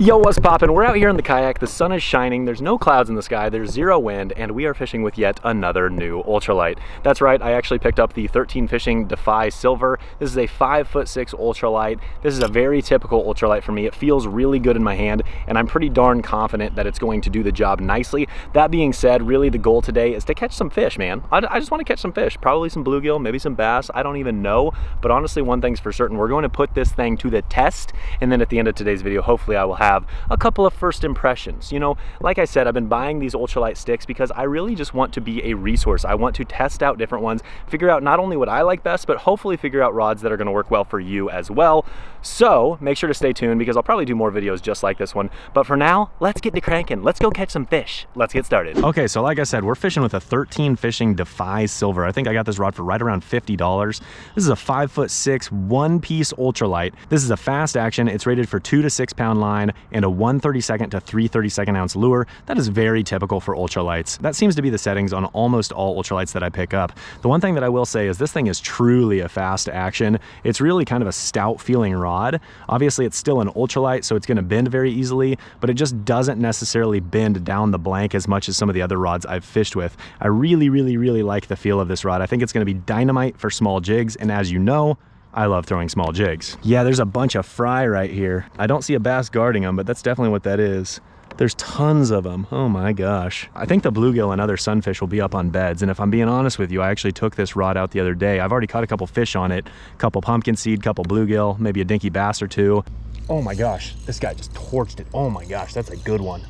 Yo, what's poppin'? We're out here in the kayak, the sun is shining, there's no clouds in the sky, there's zero wind, and we are fishing with yet another new ultralight. That's right, I actually picked up the 13 Fishing Defy Silver. This is a 5'6" ultralight. This is a very typical ultralight for me. It feels really good in my hand, and I'm pretty darn confident that it's going to do the job nicely. That being said, really the goal today is to catch some fish, man. I just want to catch some fish, probably some bluegill, maybe some bass, I don't even know. But honestly, one thing's for certain, we're going to put this thing to the test, and then at the end of today's video, hopefully I will have a couple of first impressions. You know, like I said, I've been buying these ultralight sticks because I really just want to be a resource. I want to test out different ones, figure out not only what I like best, but hopefully figure out rods that are going to work well for you as well. So make sure to stay tuned because I'll probably do more videos just like this one. But for now, let's get to cranking. Let's go catch some fish. Let's get started. Okay, so like I said, we're fishing with a 13 Fishing Defy Silver. I think I got this rod for right around $50. This is a 5'6" one-piece ultralight. This is a fast action. It's rated for 2 to 6 pound line and a 1/32 to 3/32 ounce lure. That is very typical for ultralights. That seems to be the settings on almost all ultralights that I pick up. The one thing that I will say is this thing is truly a fast action. It's really kind of a stout feeling rod. Obviously it's still an ultralight, so it's going to bend very easily, but it just doesn't necessarily bend down the blank as much as some of the other rods I've fished with. I really like the feel of this rod. I think it's going to be dynamite for small jigs, and as you know, I love throwing small jigs. Yeah, there's a bunch of fry right here. I don't see a bass guarding them, but that's definitely what that is. There's tons of them. Oh my gosh. I think the bluegill and other sunfish will be up on beds. And if I'm being honest with you, I actually took this rod out the other day. I've already caught a couple fish on it, a couple pumpkin seed, couple bluegill, maybe a dinky bass or two. Oh my gosh, this guy just torched it. Oh my gosh, that's a good one.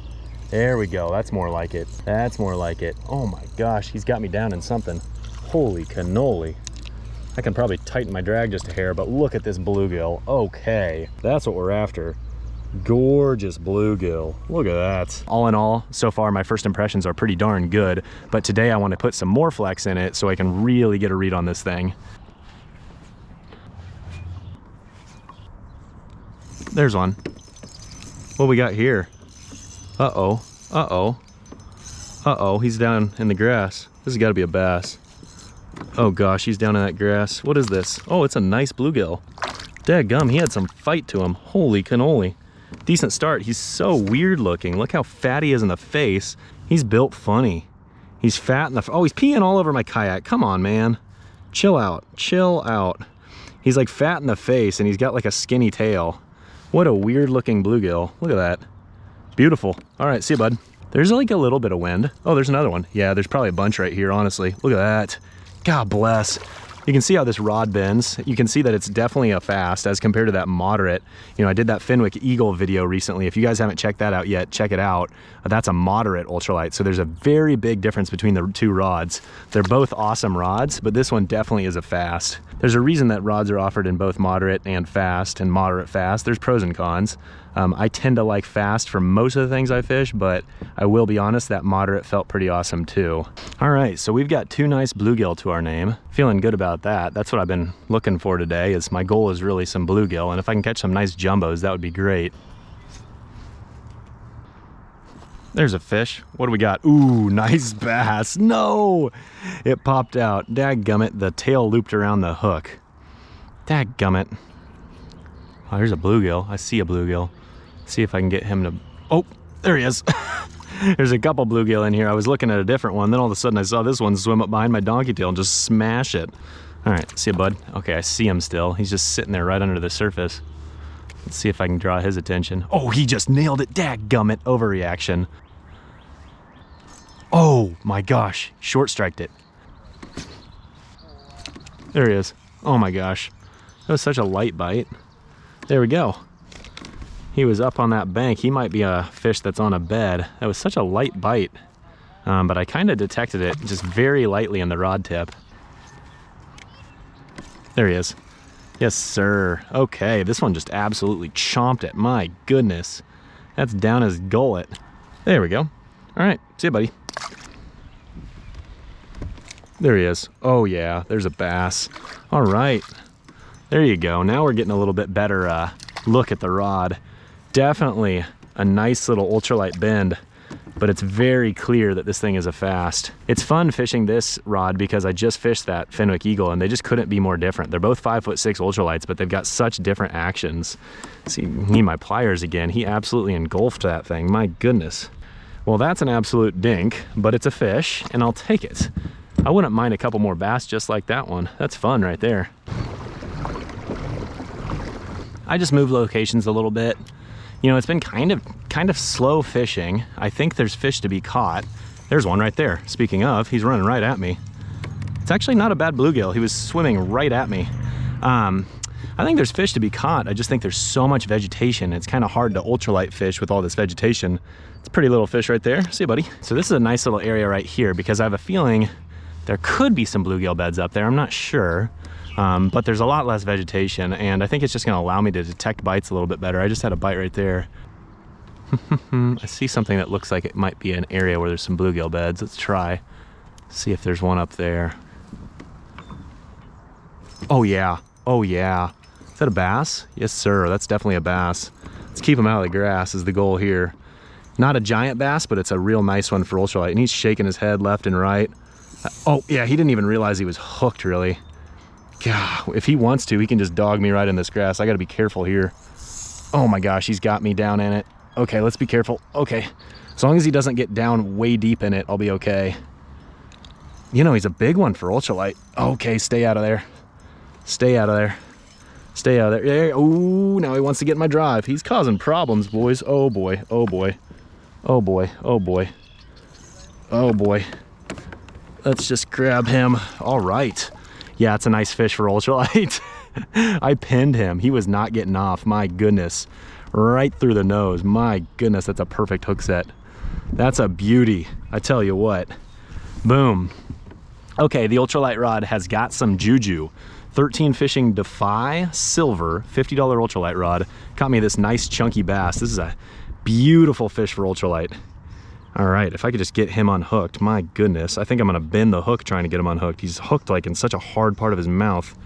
There we go, that's more like it. That's more like it. Oh my gosh, he's got me down in something. Holy cannoli. I can probably tighten my drag just a hair, but look at this bluegill. Okay, that's what we're after. Gorgeous bluegill. Look at that. All in all, so far my first impressions are pretty darn good, but today I want to put some more flex in it so I can really get a read on this thing. There's one. What we got here? Uh-oh, uh-oh, uh-oh, he's down in the grass. This has got to be a bass. Oh gosh, he's down in that grass. What is this? Oh, it's a nice bluegill. Dadgum, he had some fight to him. Holy cannoli. Decent start. He's so weird looking. Look how fat he is in the face. He's built funny. He's fat in the... Oh, he's peeing all over my kayak. Come on, man. Chill out. Chill out. He's like fat in the face and he's got like a skinny tail. What a weird looking bluegill. Look at that. Beautiful. All right, see you, bud. There's like a little bit of wind. Oh, there's another one. Yeah, there's probably a bunch right here, honestly. Look at that. God bless. You can see how this rod bends. You can see that it's definitely a fast as compared to that moderate. You know, I did that Fenwick Eagle video recently. If you guys haven't checked that out yet, check it out. That's a moderate ultralight. So there's a very big difference between the two rods. They're both awesome rods, but this one definitely is a fast. There's a reason that rods are offered in both moderate and fast and moderate fast. There's pros and cons. I tend to like fast for most of the things I fish, but I will be honest, that moderate felt pretty awesome too. All right, so we've got 2 nice bluegill to our name. Feeling good about that. That's what I've been looking for today. Is my goal is really some bluegill, and if I can catch some nice jumbos, that would be great. There's a fish. What do we got? Ooh, nice bass. No, it popped out. Dadgummit, the tail looped around the hook. Dadgummit. Oh, here's a bluegill. I see a bluegill. See if I can get him to... Oh, there he is. There's a couple bluegill in here. I was looking at a different one, then all of a sudden I saw this one swim up behind my donkey tail and just smash it. All right, see you, bud. Okay, I see him still. He's just sitting there right under the surface. Let's see if I can draw his attention. Oh, he just nailed it. Dadgummit, overreaction. Oh my gosh, short striked it. There he is. Oh my gosh, that was such a light bite. There we go. He was up on that bank. He might be a fish that's on a bed. That was such a light bite, but I kind of detected it just very lightly in the rod tip. There he is. Yes, sir. Okay, this one just absolutely chomped it. My goodness. That's down his gullet. There we go. All right, see you, buddy. There he is. Oh yeah, there's a bass. All right, there you go. Now we're getting a little bit better look at the rod. Definitely a nice little ultralight bend. but it's very clear that this thing is a fast. It's fun fishing this rod because I just fished that Fenwick Eagle and they just couldn't be more different. They're both 5'6" ultralights, but they've got such different actions. See, need my pliers again. He absolutely engulfed that thing, my goodness. Well, that's an absolute dink, but it's a fish and I'll take it. I wouldn't mind a couple more bass just like that one. That's fun right there. I just moved locations a little bit. You know, it's been kind of slow fishing. I think there's fish to be caught. There's one right there. Speaking of, he's running right at me. It's actually not a bad bluegill. He was swimming right at me. I think there's fish to be caught. I just think there's so much vegetation. It's kind of hard to ultralight fish with all this vegetation. It's a pretty little fish right there. See you, buddy. So this is a nice little area right here because I have a feeling there could be some bluegill beds up there. I'm not sure. But there's a lot less vegetation and I think it's just gonna allow me to detect bites a little bit better. I just had a bite right there. I see something that looks like it might be an area where there's some bluegill beds. Let's try. See if there's one up there. Oh yeah, oh yeah. Is that a bass? Yes sir, that's definitely a bass. Let's keep him out of the grass is the goal here. Not a giant bass, but it's a real nice one for ultralight. And he's shaking his head left and right. Oh yeah, he didn't even realize he was hooked really. God, if he wants to, he can just dog me right in this grass. I gotta be careful here. Oh my gosh, he's got me down in it. Okay, let's be careful. Okay, as long as he doesn't get down way deep in it, I'll be okay. You know, he's a big one for ultralight. Okay, stay out of there. Stay out of there. Stay out of there. Oh, now he wants to get in my drive. He's causing problems, boys. Oh boy, oh boy. Oh boy, oh boy. Oh boy. Let's just grab him. All right. Yeah, it's a nice fish for ultralight. I pinned him. He was not getting off. My goodness. Right through the nose. My goodness, that's a perfect hook set. That's a beauty. I tell you what. Boom. Okay, the ultralight rod has got some juju. 13 Fishing Defy Silver, $50 ultralight rod. Caught me this nice chunky bass. This is a beautiful fish for ultralight. All right, if I could just get him unhooked, my goodness. I think I'm gonna bend the hook trying to get him unhooked. He's hooked like in such a hard part of his mouth.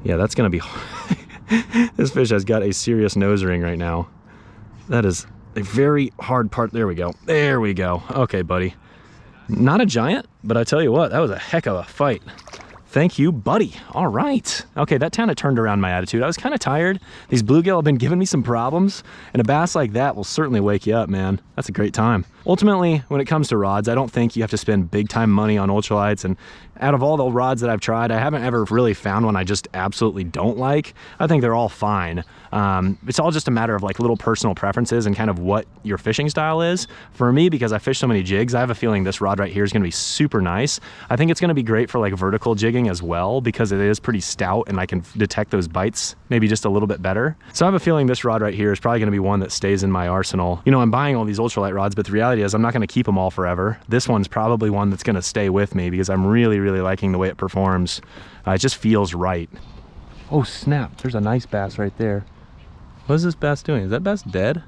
Yeah, that's gonna be, this fish has got a serious nose ring right now. That is a very hard part. There we go, there we go. Okay, buddy. Not a giant, but I tell you what, that was a heck of a fight. Thank you, buddy. All right. Okay, that kind of turned around my attitude. I was kind of tired. These bluegill have been giving me some problems, and a bass like that will certainly wake you up, man. That's a great time. Ultimately, when it comes to rods, I don't think you have to spend big time money on ultralights, and out of all the rods that I've tried, I haven't ever really found one I just absolutely don't like. I think they're all fine. It's all just a matter of like little personal preferences and kind of what your fishing style is. For me, because I fish so many jigs, I have a feeling this rod right here is gonna be super nice. I think it's gonna be great for like vertical jigging as well because it is pretty stout and I can detect those bites maybe just a little bit better. So I have a feeling this rod right here is probably gonna be one that stays in my arsenal. You know, I'm buying all these ultralight rods, but the reality is I'm not gonna keep them all forever. This one's probably one that's gonna stay with me because I'm really liking the way it performs. It just feels right. Oh snap, there's a nice bass right there. What is this bass doing? Is that bass dead?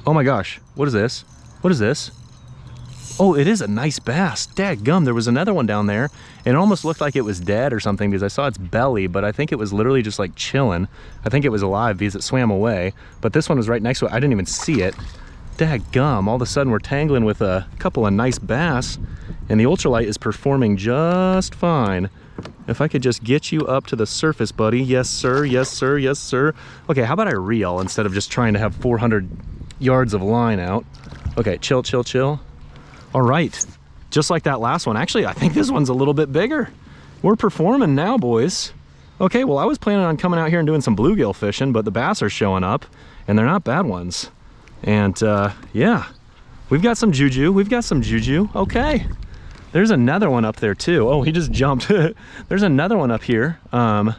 Oh my gosh, what is this? What is this? Oh, it is a nice bass. Dadgum, there was another one down there and it almost looked like it was dead or something because I saw its belly, but I think it was literally just like chilling. I think it was alive because it swam away, but this one was right next to it. I didn't even see it. Dadgum, all of a sudden we're tangling with a couple of nice bass and the ultralight is performing just fine. If I could just get you up to the surface, buddy. Yes, sir, yes, sir, yes, sir. Okay, how about I reel instead of just trying to have 400 yards of line out? Okay, chill, chill, chill. All right, just like that last one. Actually, I think this one's a little bit bigger. We're performing now, boys. Okay, well, I was planning on coming out here and doing some bluegill fishing, but the bass are showing up and they're not bad ones. And yeah, we've got some juju. We've got some juju. Okay. There's another one up there too. Oh, he just jumped. There's another one up here. I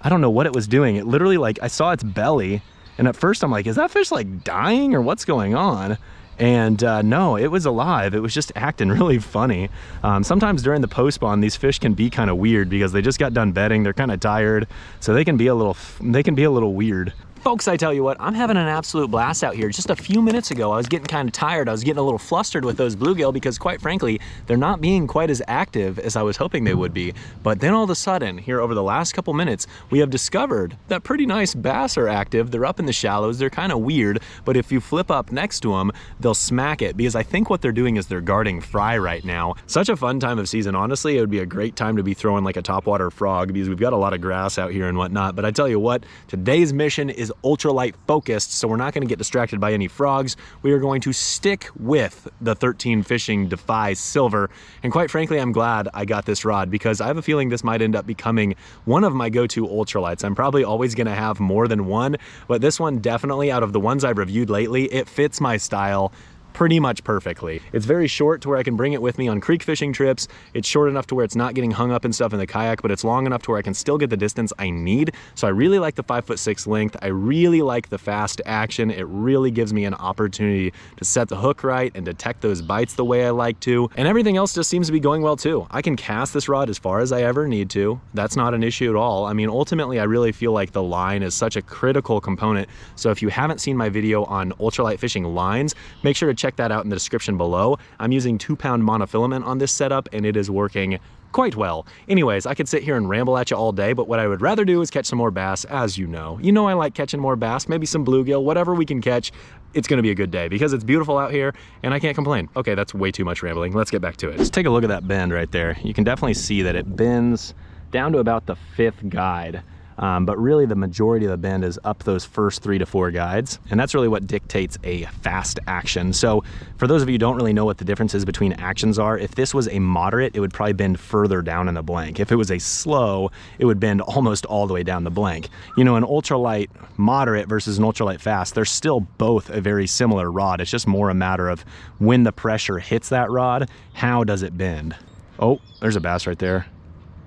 don't know what it was doing. It literally, like, I saw its belly and at first I'm like, is that fish like dying or what's going on? And no, it was alive. It was just acting really funny. Sometimes during the post spawn, these fish can be kind of weird because they just got done bedding. They're kind of tired, so they can be a little weird. Folks, I tell you what, I'm having an absolute blast out here. Just a few minutes ago, I was getting kind of tired. I was getting a little flustered with those bluegill because, quite frankly, they're not being quite as active as I was hoping they would be. But then all of a sudden, here over the last couple minutes, we have discovered that pretty nice bass are active. They're up in the shallows. They're kind of weird, but if you flip up next to them, they'll smack it because I think what they're doing is they're guarding fry right now. Such a fun time of season. Honestly, it would be a great time to be throwing like a topwater frog because we've got a lot of grass out here and whatnot. But I tell you what, today's mission is ultralight focused, so we're not going to get distracted by any frogs. We are going to stick with the 13 Fishing Defy Silver, and quite frankly, I'm glad I got this rod because I have a feeling this might end up becoming one of my go-to ultralights. I'm probably always going to have more than one, but this one definitely, out of the ones I've reviewed lately, it fits my style pretty much perfectly. It's very short to where I can bring it with me on creek fishing trips. It's short enough to where it's not getting hung up and stuff in the kayak, but it's long enough to where I can still get the distance I need. So I really like the 5'6" length. I really like the fast action. It really gives me an opportunity to set the hook right and detect those bites the way I like to. And everything else just seems to be going well too. I can cast this rod as far as I ever need to. That's not an issue at all. I mean, ultimately, I really feel like the line is such a critical component. So if you haven't seen my video on ultralight fishing lines, make sure to check that out in the description below. I'm using 2-pound monofilament on this setup and it is working quite well. Anyways, I could sit here and ramble at you all day, but what I would rather do is catch some more bass, as you know. You know I like catching more bass, maybe some bluegill, whatever we can catch. It's gonna be a good day because it's beautiful out here and I can't complain. Okay, that's way too much rambling. Let's get back to it. Just take a look at that bend right there. You can definitely see that it bends down to about the 5th guide. But really the majority of the bend is up those first 3 to 4 guides. And that's really what dictates a fast action. So for those of you who don't really know what the differences between actions are, if this was a moderate, it would probably bend further down in the blank. If it was a slow, it would bend almost all the way down the blank. You know, an ultralight moderate versus an ultralight fast, they're still both a very similar rod. It's just more a matter of when the pressure hits that rod, how does it bend? Oh, there's a bass right there.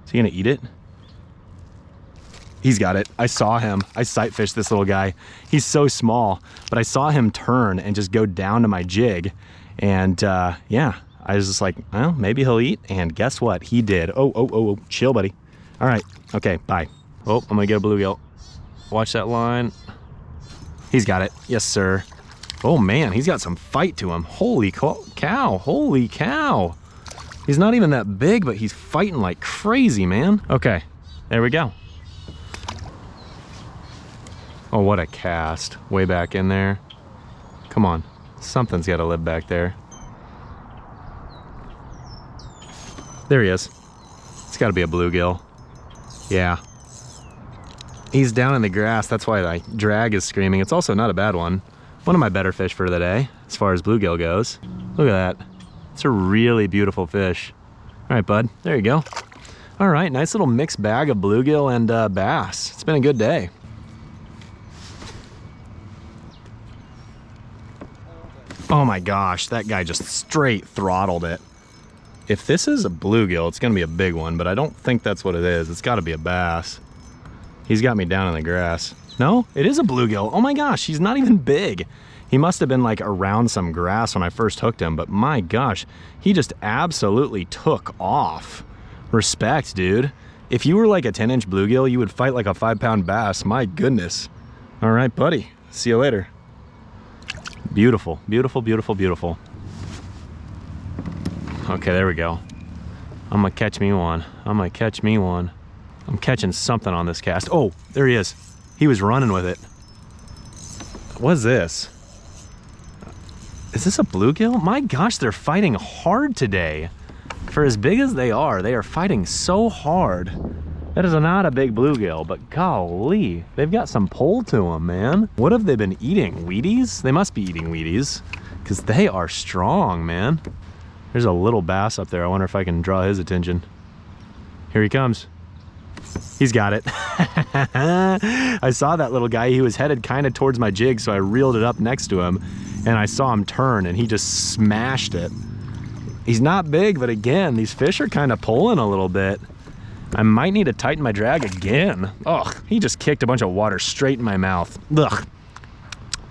Is he gonna eat it? He's got it. I saw him. I sight fished this little guy. He's so small, but I saw him turn and just go down to my jig. And yeah, I was just like, well, maybe he'll eat. And guess what? He did. Oh, chill, buddy. All right. Okay, bye. Oh, I'm gonna get a bluegill. Watch that line. He's got it. Yes, sir. Oh man, he's got some fight to him. Holy cow. Holy cow. He's not even that big, but he's fighting like crazy, man. Okay, there we go. Oh, what a cast. Way back in there. Come on. Something's got to live back there. There he is. It's got to be a bluegill. Yeah. He's down in the grass. That's why my drag is screaming. It's also not a bad one. One of my better fish for the day, as far as bluegill goes. Look at that. It's a really beautiful fish. All right, bud. There you go. All right. Nice little mixed bag of bluegill and bass. It's been a good day. Oh my gosh, that guy just straight throttled it. If this is a bluegill, it's gonna be a big one, but I don't think that's what it is. It's gotta be a bass. He's got me down in the grass. No, it is a bluegill. Oh my gosh, he's not even big. He must have been like around some grass when I first hooked him, but my gosh, he just absolutely took off. Respect, dude. If you were like a 10-inch bluegill, you would fight like a 5-pound bass. My goodness. All right, buddy. See you later. Beautiful, beautiful, beautiful, beautiful. Okay, there we go. I'm gonna catch me one. I'm gonna catch me one. I'm catching something on this cast. Oh, there he is. He was running with it. What is this? Is this a bluegill? My gosh, they're fighting hard today. For as big as they are fighting so hard. That is not a big bluegill, but golly, they've got some pull to them, man. What have they been eating? Wheaties? They must be eating Wheaties, because they are strong, man. There's a little bass up there. I wonder if I can draw his attention. Here he comes. He's got it. I saw that little guy. He was headed kind of towards my jig, so I reeled it up next to him, and I saw him turn, and he just smashed it. He's not big, but again, these fish are kind of pulling a little bit. I might need to tighten my drag again. Ugh, he just kicked a bunch of water straight in my mouth. Ugh.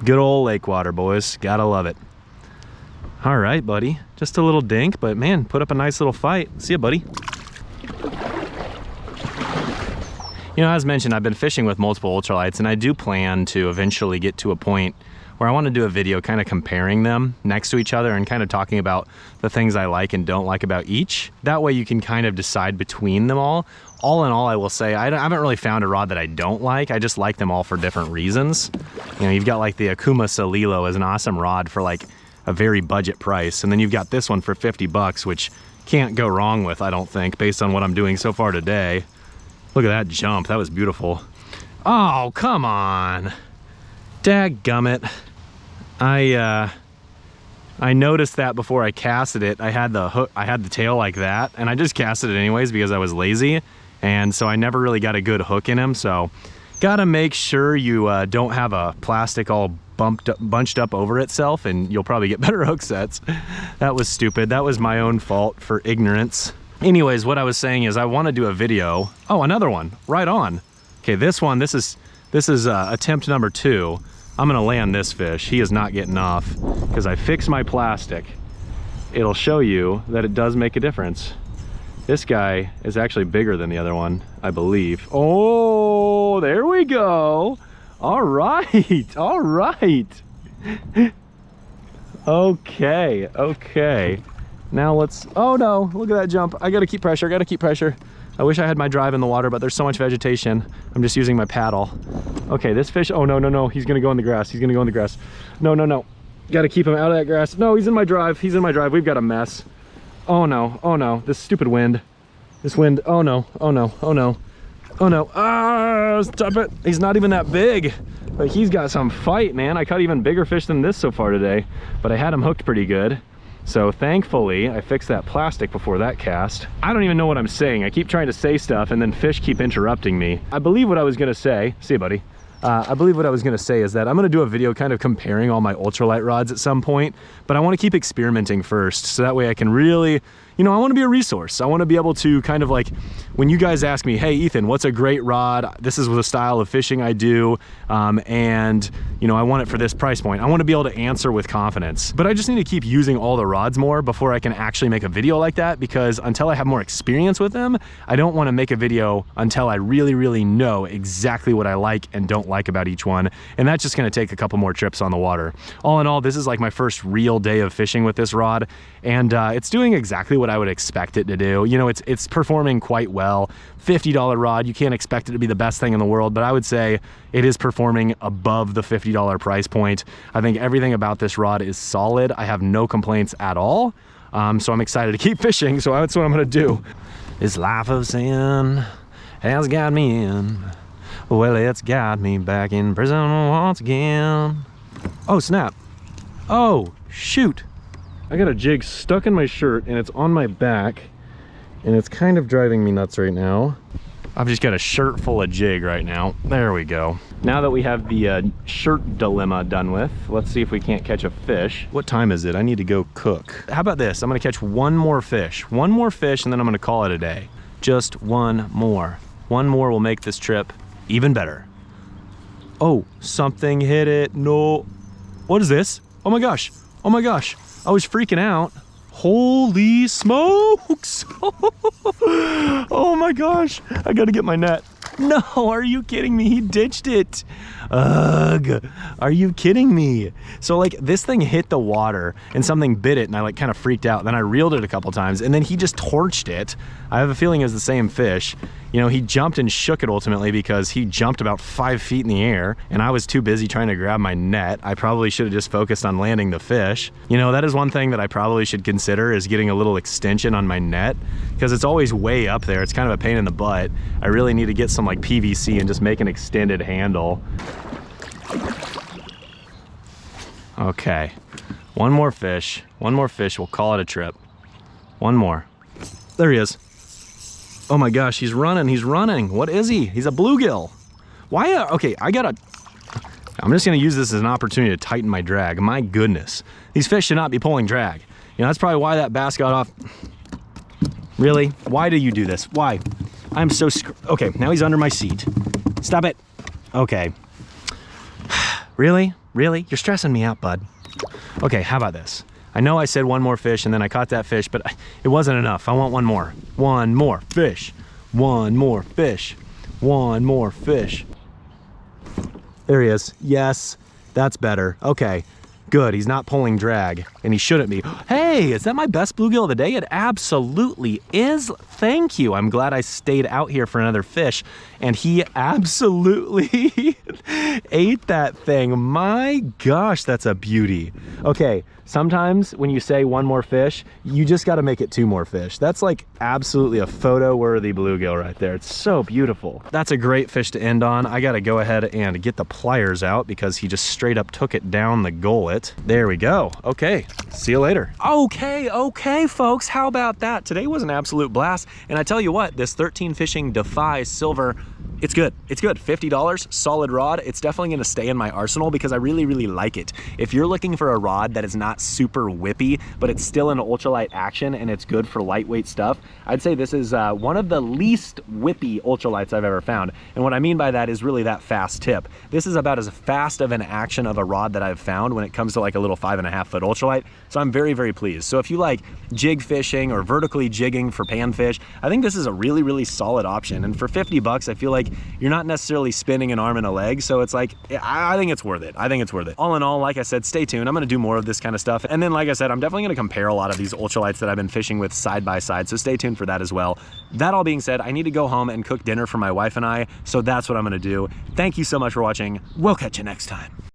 Good old lake water, boys. Gotta love it. All right, buddy. Just a little dink, but man, put up a nice little fight. See ya, buddy. You know, as mentioned, I've been fishing with multiple ultralights, and I do plan to eventually get to a point where I want to do a video kind of comparing them next to each other and kind of talking about the things I like and don't like about each. That way you can kind of decide between them all. All in all, I will say, I haven't really found a rod that I don't like. I just like them all for different reasons. You know, you've got like the Akuma Salilo as an awesome rod for like a very budget price. And then you've got this one for 50 bucks, which can't go wrong with, I don't think, based on what I'm doing so far today. Look at that jump, that was beautiful. Oh, come on. Dadgummit. I noticed that before I casted it. I had the hook, I had the tail like that, and I just casted it anyways because I was lazy, and so I never really got a good hook in him. So gotta make sure you don't have a plastic all bunched up over itself, and you'll probably get better hook sets. That was stupid. That was my own fault for ignorance. Anyways, what I was saying is I want to do a video. Oh, another one, right on. Okay, this one, this is attempt number 2. I'm gonna land this fish. He is not getting off because I fixed my plastic. It'll show you that it does make a difference. This guy is actually bigger than the other one, I believe. Oh, there we go. All right, all right. Okay, okay. Now let's, oh no, look at that jump. I gotta keep pressure, gotta keep pressure. I wish I had my drive in the water, but there's so much vegetation. I'm just using my paddle. Okay, this fish, oh no, no, no, he's gonna go in the grass. He's gonna go in the grass. No, no, no. Gotta keep him out of that grass. No, he's in my drive. He's in my drive. We've got a mess. Oh no, oh no, this stupid wind. This wind, oh no, oh no, oh no, oh no. Ah, stop it. He's not even that big, but he's got some fight, man. I caught even bigger fish than this so far today, but I had him hooked pretty good. So thankfully, I fixed that plastic before that cast. I don't even know what I'm saying. I keep trying to say stuff and then fish keep interrupting me. I believe what I was gonna say, see you, buddy. I believe what I was gonna say is that I'm gonna do a video kind of comparing all my ultralight rods at some point, but I wanna keep experimenting first, so that way I can really, you know, I wanna be a resource. I wanna be able to kind of like, when you guys ask me, hey Ethan, what's a great rod? This is the style of fishing I do, and you know, I want it for this price point. I wanna be able to answer with confidence, but I just need to keep using all the rods more before I can actually make a video like that, because until I have more experience with them, I don't wanna make a video until I really, really know exactly what I like and don't like about each one, and that's just gonna take a couple more trips on the water. All in all, this is like my first real day of fishing with this rod, and it's doing exactly what I would expect it to do. You know, it's performing quite well. $50 rod, you can't expect it to be the best thing in the world, but I would say it is performing above the $50 price point. I think everything about this rod is solid. I have no complaints at all, so I'm excited to keep fishing, so that's what I'm gonna do. This life of sin has got me in. Well, it's got me back in prison once again. Oh, snap. Oh, shoot. I got a jig stuck in my shirt and it's on my back and it's kind of driving me nuts right now. I've just got a shirt full of jig right now. There we go. Now that we have the shirt dilemma done with, let's see if we can't catch a fish. What time is it? I need to go cook. How about this? I'm gonna catch one more fish. One more fish and then I'm gonna call it a day. Just one more. One more will make this trip even better. Oh, something hit it. No. What is this? Oh my gosh. Oh my gosh. I was freaking out. Holy smokes. Oh my gosh. I gotta get my net. No, are you kidding me? He ditched it. Ugh, are you kidding me? So like this thing hit the water and something bit it and I like kind of freaked out. Then I reeled it a couple times and then he just torched it. I have a feeling it was the same fish. You know, he jumped and shook it ultimately because he jumped about 5 feet in the air and I was too busy trying to grab my net. I probably should have just focused on landing the fish. You know, that is one thing that I probably should consider, is getting a little extension on my net, because it's always way up there. It's kind of a pain in the butt. I really need to get some like PVC and just make an extended handle. Okay, one more fish. One more fish, we'll call it a trip. One more. There he is. Oh my gosh, he's running, he's running. What is he? He's a bluegill. Why, okay, I'm just gonna use this as an opportunity to tighten my drag. My goodness, these fish should not be pulling drag. You know, that's probably why that bass got off. Really? Why do you do this? Why? I'm so okay, now he's under my seat. Stop it. Okay. Really? Really? You're stressing me out, bud. Okay, how about this? I know I said one more fish and then I caught that fish, but it wasn't enough. I want one more. One more fish. One more fish. One more fish. There he is. Yes, that's better. Okay, good. He's not pulling drag, and he shouldn't be. Hey, is that my best bluegill of the day? It absolutely is. Thank you. I'm glad I stayed out here for another fish, and he absolutely ate that thing. My gosh, that's a beauty. Okay, sometimes when you say one more fish, you just got to make it two more fish. That's like absolutely a photo-worthy bluegill right there. It's so beautiful. That's a great fish to end on. I got to go ahead and get the pliers out because he just straight up took it down the gullet. There we go. Okay, see you later. Okay, folks, how about that? Today was an absolute blast, and I tell you what, this 13 Fishing Defy Silver, it's good. It's good. $50, solid rod. It's definitely going to stay in my arsenal because I really, really like it. If you're looking for a rod that is not super whippy, but it's still an ultralight action and it's good for lightweight stuff, I'd say this is one of the least whippy ultralights I've ever found. And what I mean by that is really that fast tip. This is about as fast of an action of a rod that I've found when it comes to like a little 5.5 foot ultralight. So I'm very, very pleased. So if you like jig fishing or vertically jigging for panfish, I think this is a really, really solid option. And for 50 bucks, I feel like you're not necessarily spinning an arm and a leg. So it's like, I think it's worth it. I think it's worth it. All in all, like I said, stay tuned. I'm going to do more of this kind of stuff. And then, like I said, I'm definitely going to compare a lot of these ultralights that I've been fishing with side by side. So stay tuned for that as well. That all being said, I need to go home and cook dinner for my wife and I. So that's what I'm going to do. Thank you so much for watching. We'll catch you next time.